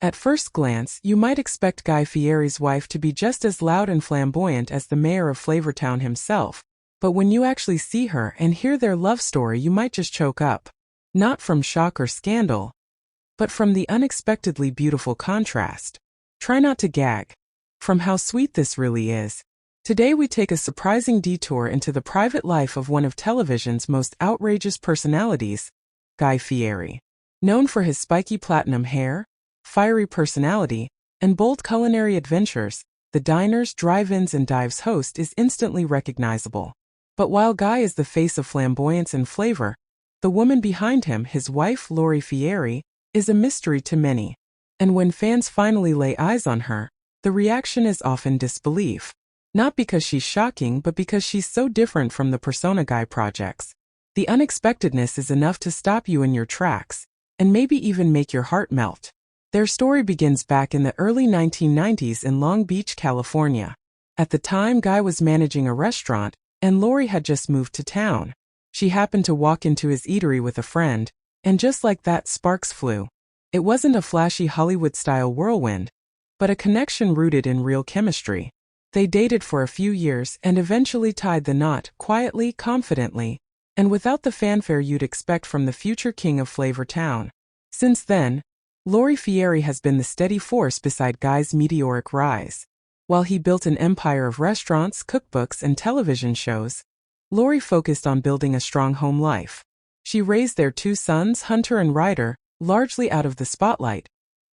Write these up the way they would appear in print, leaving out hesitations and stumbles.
At first glance, you might expect Guy Fieri's wife to be just as loud and flamboyant as the mayor of Flavortown himself, but when you actually see her and hear their love story, you might just choke up. Not from shock or scandal, but from the unexpectedly beautiful contrast. Try not to gag. From how sweet this really is. Today we take a surprising detour into the private life of one of television's most outrageous personalities, Guy Fieri. Known for his spiky platinum hair, fiery personality, and bold culinary adventures, the diners, drive-ins, and dives host is instantly recognizable. But while Guy is the face of flamboyance and flavor, the woman behind him, his wife Lori Fieri, is a mystery to many. And when fans finally lay eyes on her, the reaction is often disbelief. Not because she's shocking, but because she's so different from the persona Guy projects. The unexpectedness is enough to stop you in your tracks, and maybe even make your heart melt. Their story begins back in the early 1990s in Long Beach, California. At the time, Guy was managing a restaurant, and Lori had just moved to town. She happened to walk into his eatery with a friend, and just like that, sparks flew. It wasn't a flashy Hollywood-style whirlwind, but a connection rooted in real chemistry. They dated for a few years and eventually tied the knot, quietly, confidently, and without the fanfare you'd expect from the future king of Flavortown. Since then, Lori Fieri has been the steady force beside Guy's meteoric rise. While he built an empire of restaurants, cookbooks, and television shows, Lori focused on building a strong home life. She raised their two sons, Hunter and Ryder, largely out of the spotlight,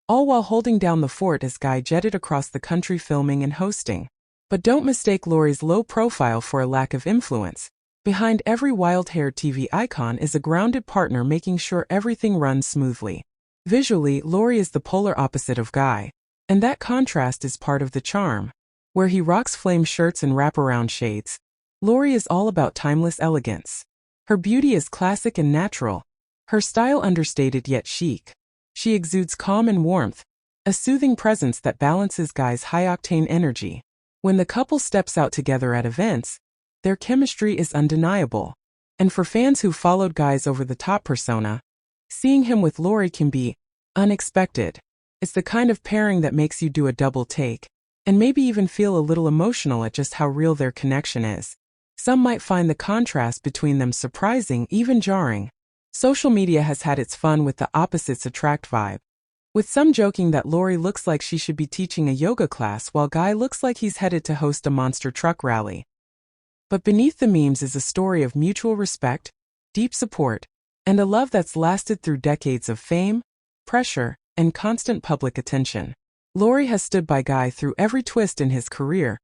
all while holding down the fort as Guy jetted across the country filming and hosting. But don't mistake Lori's low profile for a lack of influence. Behind every wild-haired TV icon is a grounded partner making sure everything runs smoothly. Visually, Lori is the polar opposite of Guy, and that contrast is part of the charm. Where he rocks flame shirts and wraparound shades, Lori is all about timeless elegance. Her beauty is classic and natural, her style understated yet chic. She exudes calm and warmth, a soothing presence that balances Guy's high-octane energy. When the couple steps out together at events, their chemistry is undeniable. And for fans who followed Guy's over-the-top persona, seeing him with Lori can be unexpected. It's the kind of pairing that makes you do a double take, and maybe even feel a little emotional at just how real their connection is. Some might find the contrast between them surprising, even jarring. Social media has had its fun with the opposites attract vibe, with some joking that Lori looks like she should be teaching a yoga class while Guy looks like he's headed to host a monster truck rally. But beneath the memes is a story of mutual respect, deep support, and a love that's lasted through decades of fame, pressure, and constant public attention. Lori has stood by Guy through every twist in his career,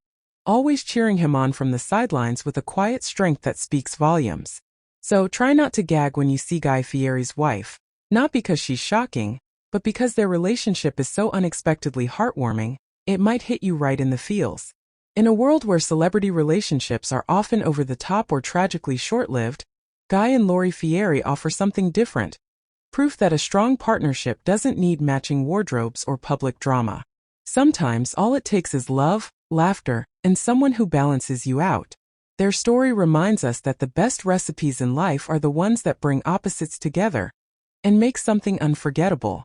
always cheering him on from the sidelines with a quiet strength that speaks volumes. So try not to gag when you see Guy Fieri's wife, not because she's shocking, but because their relationship is so unexpectedly heartwarming, it might hit you right in the feels. In a world where celebrity relationships are often over the top or tragically short-lived, Guy and Lori Fieri offer something different. Proof that a strong partnership doesn't need matching wardrobes or public drama. Sometimes all it takes is love, laughter, and someone who balances you out. Their story reminds us that the best recipes in life are the ones that bring opposites together and make something unforgettable.